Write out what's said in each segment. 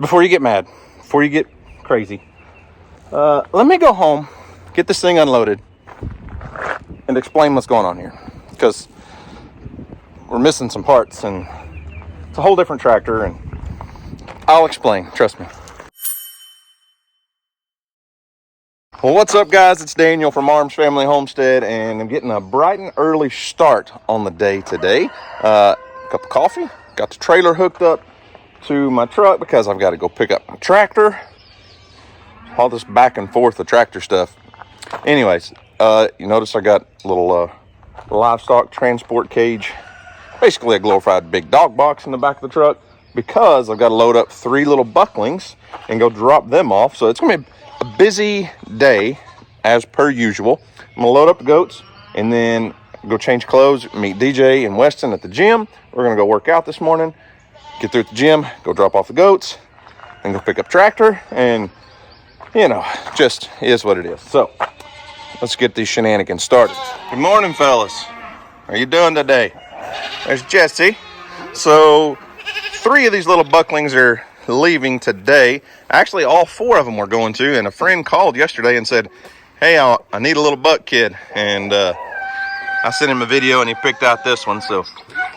before you get mad, before you get crazy, let me go home, get this thing unloaded, and explain what's going on here. Because we're missing some parts, and it's a whole different tractor, and I'll explain, trust me. Well, what's up, guys? It's Daniel from Arms Family Homestead, and I'm getting a bright and early start on the day today. Cup of coffee, got the trailer hooked up to my truck because I've got to go pick up my tractor. All this back and forth of tractor stuff. Anyways, you notice I got a little livestock transport cage, basically a glorified big dog box in the back of the truck, because I've got to load up 3 little bucklings and go drop them off. So it's going to be a busy day as per usual. I'm going to load up the goats and then go change clothes, meet DJ and Weston at the gym. We're going to go work out this morning, get through at the gym, go drop off the goats, and go pick up tractor, and you know, just is what it is. So let's get these shenanigans started. Good morning, fellas. How you doing today? There's Jesse. So 3 of these little bucklings are leaving today. Actually, all 4 of them were going to, and a friend called yesterday and said, hey, I need a little buck kid, and I sent him a video and he picked out this one. So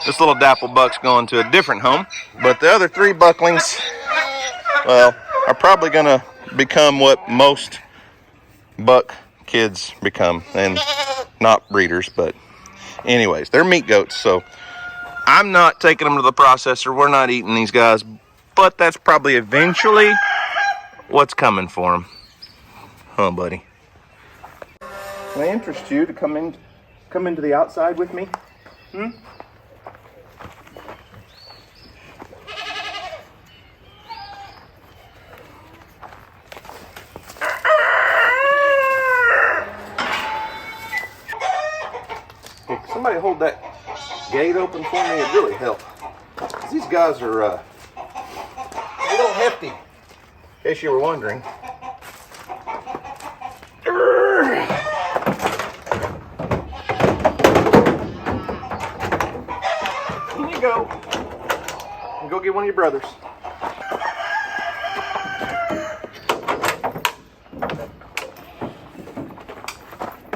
this little dapple buck's going to a different home, but the other 3 bucklings, well, are probably gonna become what most buck kids become, and not breeders, but anyways, they're meat goats. So I'm not taking them to the processor. We're not eating these guys, but that's probably eventually what's coming for them. Huh, buddy? Can I interest you to come into the outside with me? Hey, somebody hold that gate open for me. It'd really help. These guys are a little hefty, in case you were wondering. Here you go. And go get one of your brothers.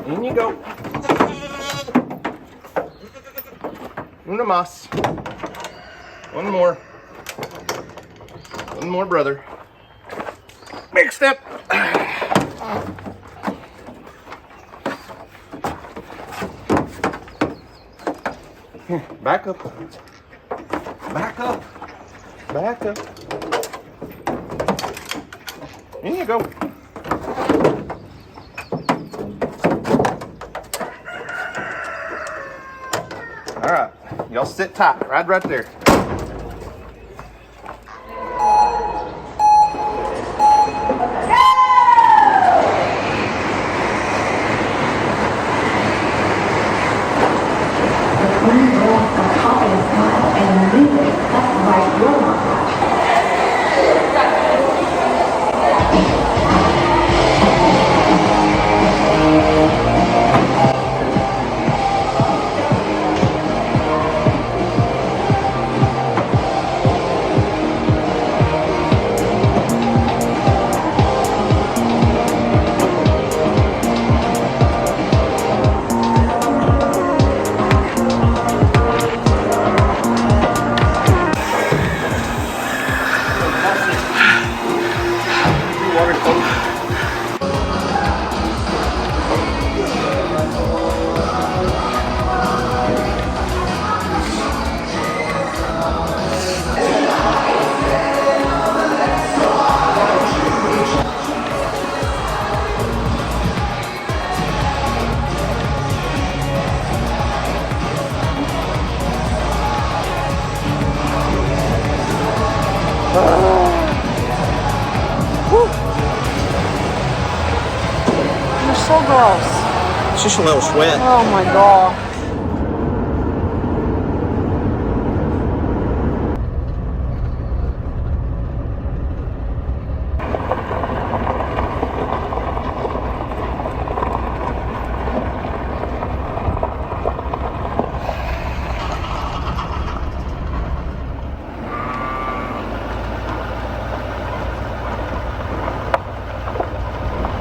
In you go. Una más. One more. One more, brother. Big step. Here, back up. Back up. Back up. In you go. All right, y'all sit tight, right there. You're so gross. It's just a little sweat. Oh my god.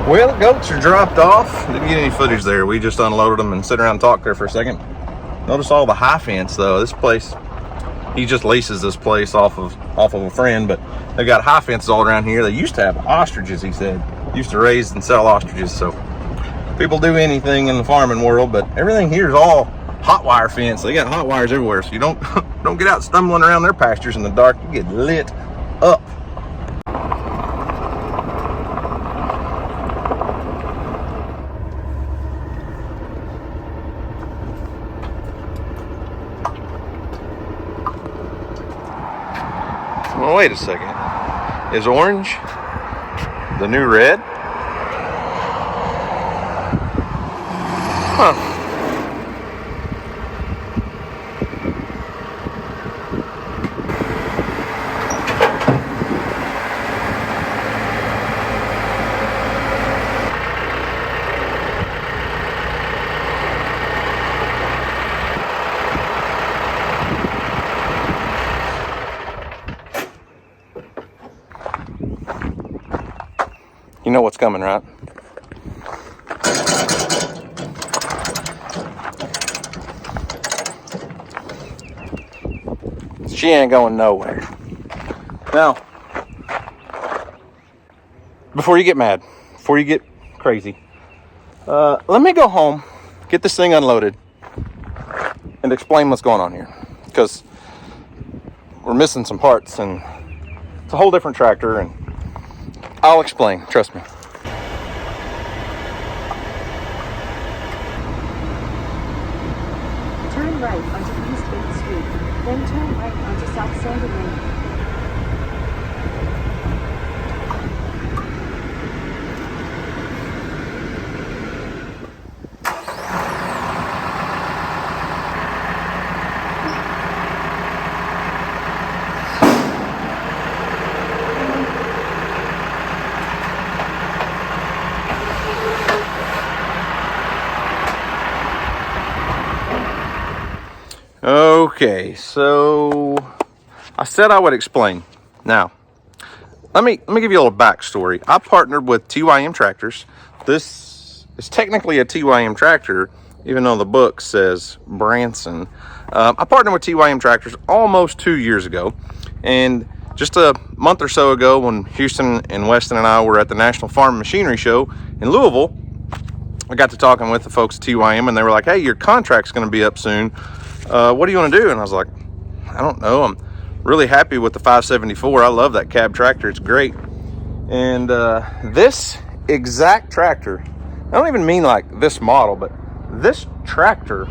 Well, the goats are dropped off. Didn't get any footage there. We just unloaded them and sit around and talk there for a second. Notice all the high fence though. This place, he just leases this place off of a friend, but they got high fences all around here. They used to have ostriches, he said. Used to raise and sell ostriches, so people do anything in the farming world, but everything here is all hot wire fence. They got hot wires everywhere, so you don't get out stumbling around their pastures in the dark. You get lit up. Well, wait a second. Is orange the new red? Huh. You know what's coming, right? She ain't going nowhere. Now, before you get mad, before you get crazy, let me go home, get this thing unloaded, and explain what's going on here. Because we're missing some parts, and it's a whole different tractor, and I'll explain, trust me. Turn right onto East 8th Street, then turn right onto South Sandy Lane. Okay, so I said I would explain. Now, let me give you a little backstory. I partnered with TYM Tractors. This is technically a TYM tractor, even though the book says Branson. I partnered with TYM Tractors almost 2 years ago, and just a month or so ago when Houston and Weston and I were at the National Farm Machinery Show in Louisville, I got to talking with the folks at TYM, and they were like, hey, your contract's going to be up soon. What do you want to do? And I was like, I don't know. I'm really happy with the 574. I love that cab tractor. It's great. And this exact tractor, I don't even mean like this model, but this tractor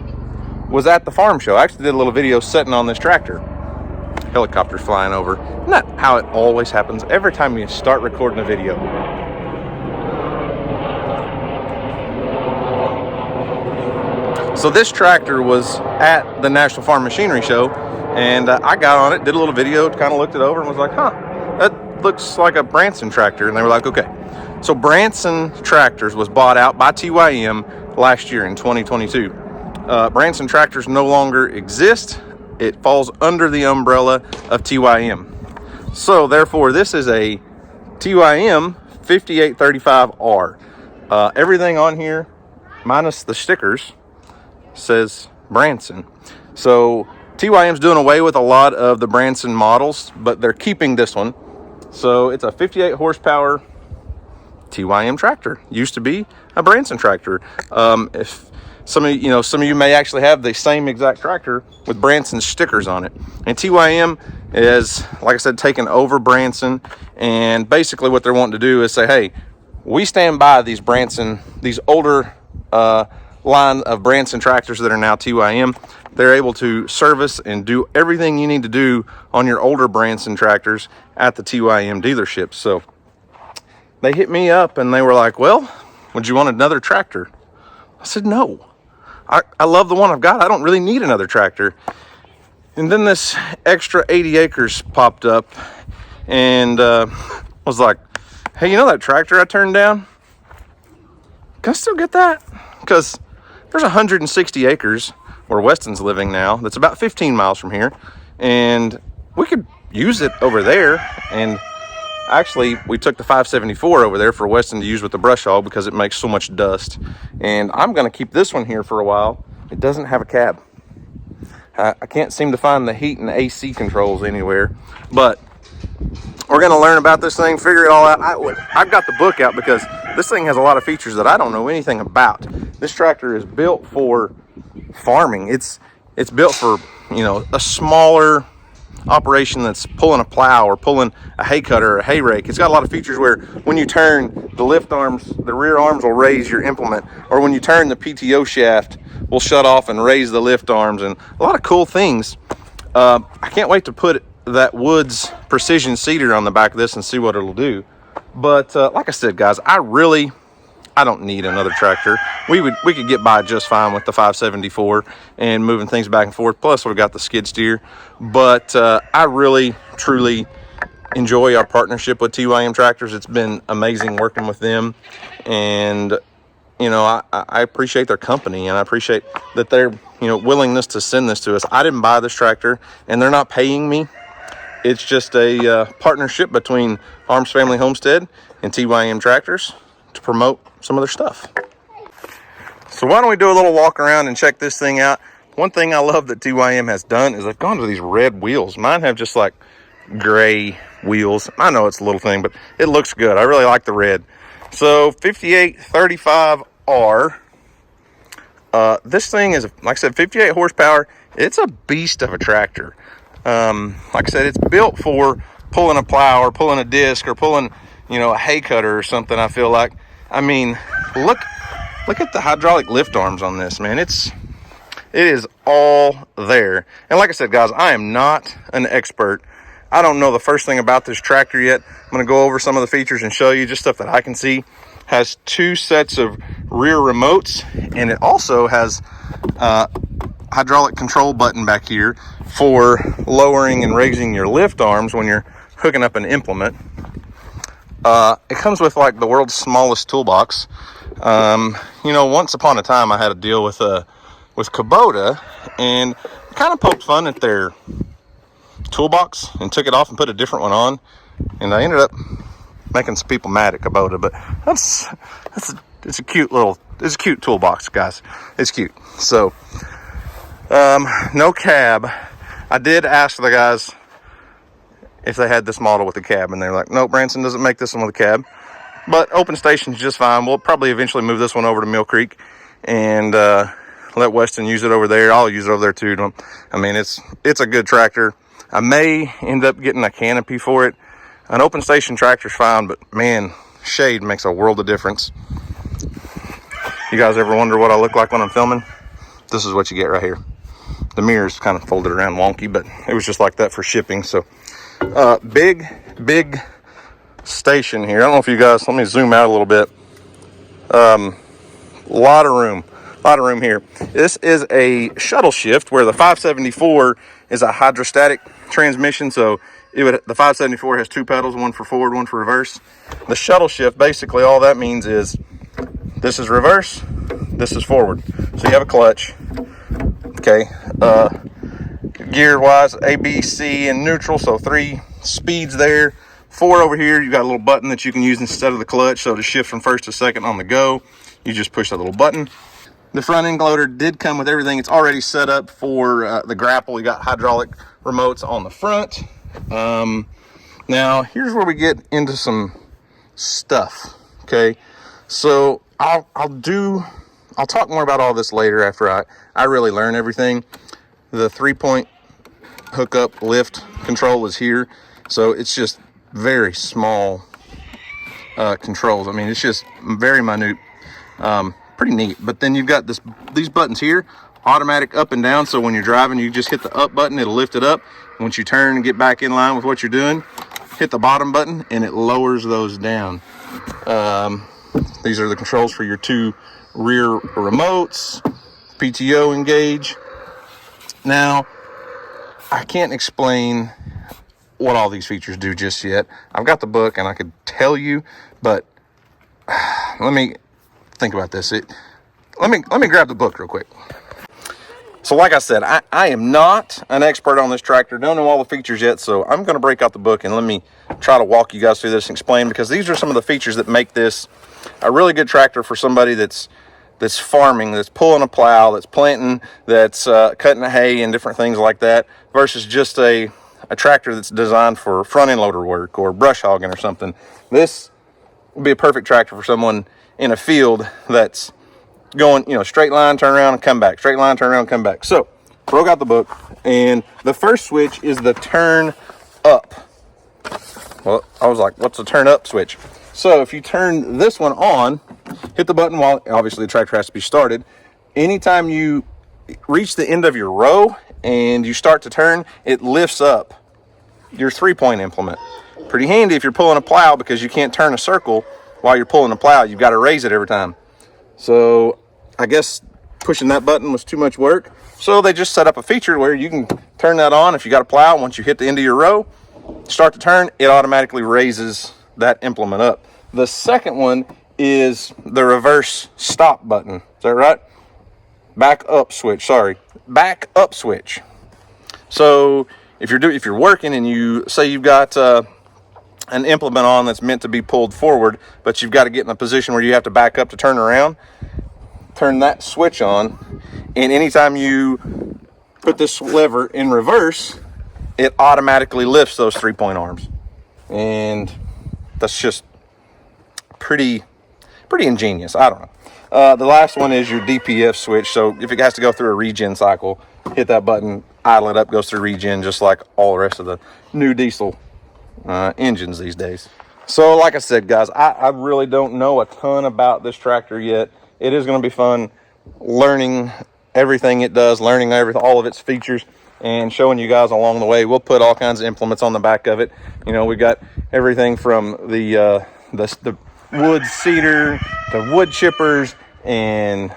was at the farm show. I actually did a little video sitting on this tractor. Helicopters flying over. Isn't that how it always happens every time you start recording a video? So this tractor was at the National Farm Machinery Show, and I got on it, did a little video, kind of looked it over, and was like, huh, that looks like a Branson tractor. And they were like, okay. So Branson Tractors was bought out by TYM last year in 2022. Branson Tractors no longer exist. It falls under the umbrella of TYM. So therefore, this is a TYM 5835R. Everything on here, minus the stickers, says Branson. So TYM's doing away with a lot of the Branson models, but they're keeping this one. So it's a 58 horsepower TYM tractor. Used to be a Branson tractor. If some of you may actually have the same exact tractor with Branson stickers on it. And TYM is, like I said, taking over Branson, and basically what they're wanting to do is say, hey, we stand by these Branson, these older line of Branson tractors that are now TYM. They're able to service and do everything you need to do on your older Branson tractors at the TYM dealership. So they hit me up and they were like, well, would you want another tractor? I said, no, I love the one I've got. I don't really need another tractor. And then this extra 80 acres popped up, and was like, hey, you know that tractor I turned down? Can I still get that? Because there's 160 acres where Weston's living now. That's about 15 miles from here. And we could use it over there. And Actually, we took the 574 over there for Weston to use with the brush hog because it makes so much dust. And I'm going to keep this one here for a while. It doesn't have a cab. I can't seem to find the heat and the AC controls anywhere, but we're going to learn about this thing, figure it all out. I've got the book out because this thing has a lot of features that I don't know anything about. This tractor is built for farming. It's built for, you know, a smaller operation that's pulling a plow or pulling a hay cutter or a hay rake. It's got a lot of features where when you turn the lift arms, the rear arms will raise your implement, or when you turn the PTO shaft will shut off and raise the lift arms, and a lot of cool things. I can't wait to put that Woods precision seeder on the back of this and see what it'll do. But like I said, guys, I don't need another tractor. We could get by just fine with the 574 and moving things back and forth. Plus, we've got the skid steer. But I really, truly enjoy our partnership with TYM Tractors. It's been amazing working with them. And, you know, I appreciate their company, and I appreciate that their, you know, willingness to send this to us. I didn't buy this tractor, and they're not paying me. It's just a partnership between Arms Family Homestead and TYM Tractors to promote some of their stuff. So why don't we do a little walk around and check this thing out. One thing I love that TYM has done is they've gone to these red wheels. Mine have just like gray wheels. I know it's a little thing, but it looks good. I really like the red. So 5835R. This thing is, like I said, 58 horsepower. It's a beast of a tractor. Like I said, it's built for pulling a plow or pulling a disc or pulling, you know, a hay cutter or something. I feel like, I mean, look at the hydraulic lift arms on this, man. It is all there. And like I said, guys, I am not an expert. I don't know the first thing about this tractor yet. I'm going to go over some of the features and show you just stuff that I can see. Has 2 sets of rear remotes, and it also has hydraulic control button back here for lowering and raising your lift arms when you're hooking up an implement. It comes with like the world's smallest toolbox. You know, once upon a time I had a deal with Kubota, and I kind of poked fun at their toolbox and took it off and put a different one on, and I ended up making some people mad at Kubota. But it's a cute toolbox, guys. It's cute. So no cab. I did ask the guys if they had this model with a cab, and they're like, no, Branson doesn't make this one with a cab, but open station's just fine. We'll probably eventually move this one over to Mill Creek and let Weston use it over there. I'll use it over there too. I mean, it's a good tractor. I may end up getting a canopy for it. An open station tractor's fine, but man, shade makes a world of difference. You guys ever wonder what I look like when I'm filming? This is what you get right here. The mirror's kind of folded around wonky, but it was just like that for shipping. So big station here. I don't know if you guys, let me zoom out a little bit. Lot of room here. This is a shuttle shift where the 574 is a hydrostatic transmission. So the 574 has 2 pedals, one for forward, one for reverse. The shuttle shift, basically all that means is this is reverse, this is forward. So you have a clutch. Okay, gear wise, A, B, C, and neutral, so 3 speeds there. 4 over here, you got a little button that you can use instead of the clutch, so to shift from first to second on the go, you just push that little button. The front end loader did come with everything. It's already set up for the grapple. You got hydraulic remotes on the front. Now here's where we get into some stuff. Okay, so I'll talk more about all this later after I really learn everything. The 3-point hookup lift control is here, so it's just very small controls. I mean, it's just very minute, pretty neat. But then you've got these buttons here, automatic up and down, so when you're driving you just hit the up button, it'll lift it up. Once you turn and get back in line with what you're doing, hit the bottom button and it lowers those down. These are the controls for your 2 rear remotes, PTO engage. Now, I can't explain what all these features do just yet. I've got the book and I could tell you, but let me think about this. Let me grab the book real quick. So like I said, I am not an expert on this tractor. Don't know all the features yet, so I'm going to break out the book and let me try to walk you guys through this and explain, because these are some of the features that make this a really good tractor for somebody that's farming, that's pulling a plow, that's planting, that's cutting hay and different things like that, versus just a tractor that's designed for front end loader work or brush hogging or something. This would be a perfect tractor for someone in a field that's going, you know, straight line, turn around and come back, straight line, turn around and come back. So broke out the book, and the first switch is the turn up. Well, I was like, what's the turn up switch? So if you turn this one on, hit the button while obviously the tractor has to be started. Anytime you reach the end of your row and you start to turn, it lifts up your 3-point implement. Pretty handy if you're pulling a plow, because you can't turn a circle while you're pulling a plow. You've got to raise it every time. So I guess pushing that button was too much work. So they just set up a feature where you can turn that on if you got a plow. Once you hit the end of your row, start to turn, it automatically raises that implement up. The second one is the reverse stop button. Is that right? Back up switch, sorry. Back up switch. So if you're working and you say you've got an implement on that's meant to be pulled forward, but you've got to get in a position where you have to back up to turn around, turn that switch on, and anytime you put this lever in reverse, it automatically lifts those 3-point arms. And that's just pretty ingenious. I don't know. The last one is your DPF switch. So if it has to go through a regen cycle, hit that button, idle it up, goes through regen, just like all the rest of the new diesel engines these days. So like I said, guys, I really don't know a ton about this tractor yet. It is going to be fun learning everything it does, learning all of its features, and showing you guys along the way. We'll put all kinds of implements on the back of it. You know, we got everything from the wood seeder to wood chippers, and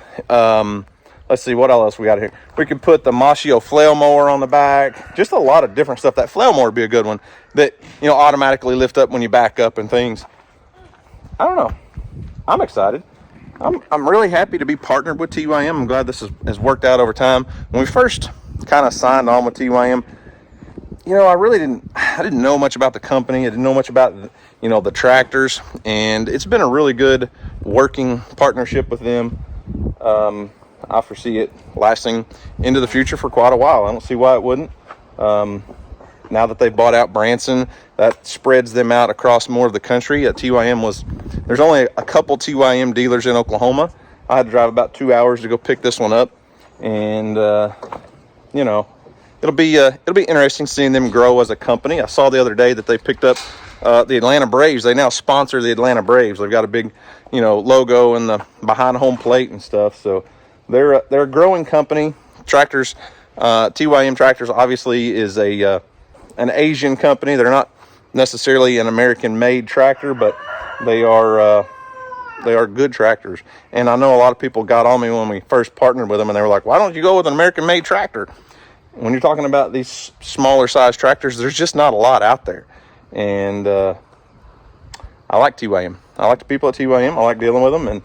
let's see what else we got here. We could put the Machio flail mower on the back. Just a lot of different stuff. That flail mower would be a good one that, you know, automatically lift up when you back up and things. I don't know. I'm excited. I'm really happy to be partnered with TYM. I'm glad this has worked out over time. When we first kind of signed on with TYM, you know, I didn't know much about the company. I didn't know much about, you know, the tractors, and it's been a really good working partnership with them. I foresee it lasting into the future for quite a while. I don't see why it wouldn't. Now that they bought out Branson, that spreads them out across more of the country. There's only a couple TYM dealers in Oklahoma. I had to drive about 2 hours to go pick this one up, and you know, it'll be interesting seeing them grow as a company. I saw the other day that they picked up the Atlanta Braves. They now sponsor the Atlanta Braves. They've got a big, you know, logo in the behind home plate and stuff. So they're a growing company. Tractors, TYM Tractors obviously is an Asian company. They're not necessarily an American-made tractor, but they are good tractors. And I know a lot of people got on me when we first partnered with them, and they were like, why don't you go with an American-made tractor? When you're talking about these smaller size tractors, there's just not a lot out there. And I like TYM. I like the people at TYM. I like dealing with them, and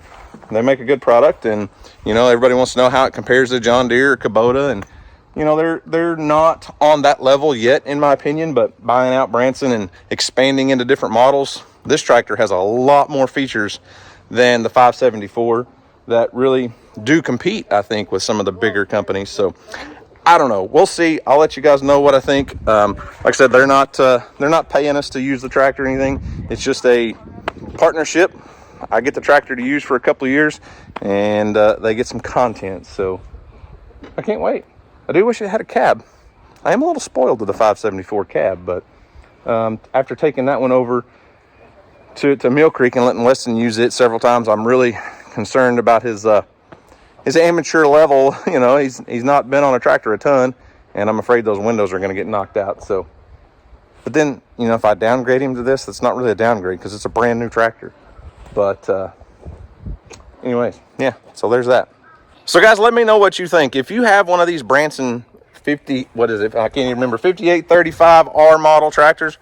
they make a good product. And, you know, everybody wants to know how it compares to John Deere or Kubota, and you know, they're not on that level yet, in my opinion, but buying out Branson and expanding into different models, this tractor has a lot more features than the 574 that really do compete, I think, with some of the bigger companies. So I don't know. We'll see. I'll let you guys know what I think. Like I said, they're not paying us to use the tractor or anything. It's just a partnership. I get the tractor to use for a couple of years, and they get some content. So I can't wait. I do wish it had a cab. I am a little spoiled with the 574 cab, but after taking that one over to Mill Creek and letting Weston use it several times, I'm really concerned about his amateur level. You know, he's not been on a tractor a ton, and I'm afraid those windows are going to get knocked out. So, but then, you know, if I downgrade him to this, that's not really a downgrade because it's a brand new tractor. But anyways, yeah, so there's that. So guys, let me know what you think. If you have one of these Branson 5835R model tractors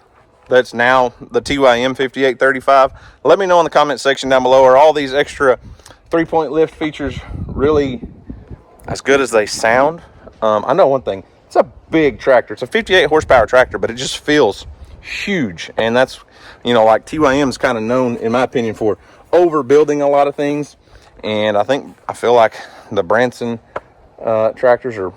that's now the TYM 5835, let me know in the comment section down below. Are all these extra 3-point lift features really as good as they sound? I know one thing. It's a big tractor. It's a 58 horsepower tractor, but it just feels huge. And that's, you know, like TYM is kind of known, in my opinion, for overbuilding a lot of things. And I feel like the Branson tractors are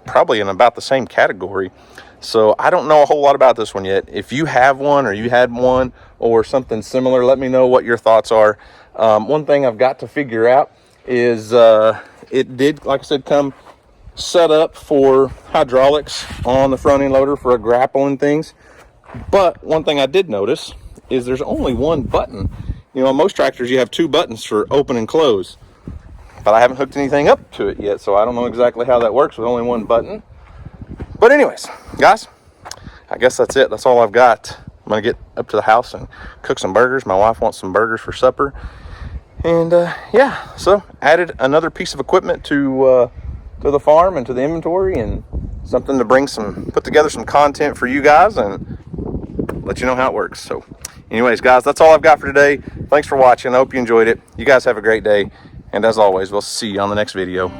probably in about the same category. So I don't know a whole lot about this one yet. If you have one or you had one or something similar, let me know what your thoughts are. One thing I've got to figure out is it did, like I said, come set up for hydraulics on the front end loader for a grapple and things. But one thing I did notice is there's only one button. You know, on most tractors you have two buttons for open and close, but I haven't hooked anything up to it yet, so I don't know exactly how that works with only one button. But anyways, guys, I guess that's it. That's all I've got. I'm gonna get up to the house and cook some burgers. My wife wants some burgers for supper. And yeah, so added another piece of equipment to the farm and to the inventory, and something to put together some content for you guys and let you know how it works. So anyways, guys, that's all I've got for today. Thanks for watching. I hope you enjoyed it. You guys have a great day. And as always, we'll see you on the next video.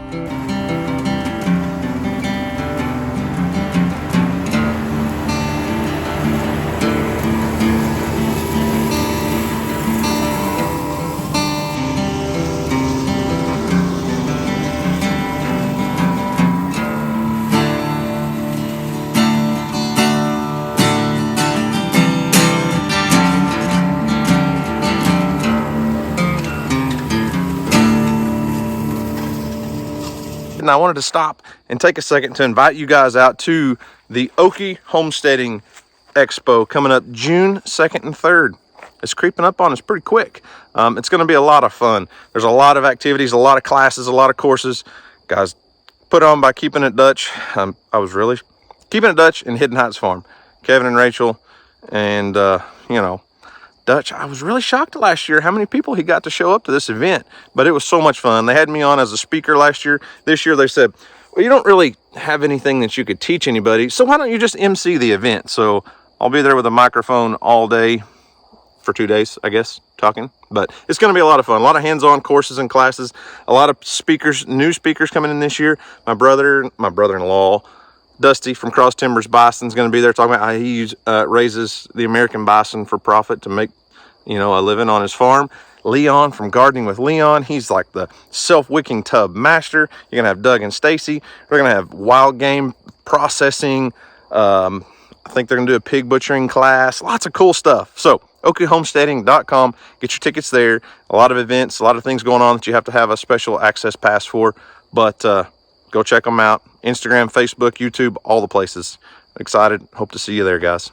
And I wanted to stop and take a second to invite you guys out to the Okie Homesteading Expo coming up June 2nd and 3rd. It's creeping up on us pretty quick. It's going to be a lot of fun. There's a lot of activities, a lot of classes, a lot of courses. Guys, put on by Keeping It Dutch. I was really Keeping It Dutch in Hidden Heights Farm. Kevin and Rachel and, you know, Dutch. I was really shocked last year how many people he got to show up to this event, but it was so much fun. They had me on as a speaker last year. This year they said, well, you don't really have anything that you could teach anybody, so why don't you just MC the event? So I'll be there with a microphone all day for 2 days, I guess, talking. But it's going to be a lot of fun. A lot of hands-on courses and classes. A lot of speakers, new speakers coming in this year. My brother-in-law, Dusty from Cross Timbers Bison, is going to be there talking about how he raises the American bison for profit to make, you know, a living on his farm. Leon from Gardening with Leon, he's like the self-wicking tub master. You're going to have Doug and Stacy. We're going to have wild game processing. I think they're going to do a pig butchering class. Lots of cool stuff. So okiehomesteading.com. Get your tickets there. A lot of events, a lot of things going on that you have to have a special access pass for. But go check them out. Instagram, Facebook, YouTube, all the places. Excited. Hope to see you there, guys.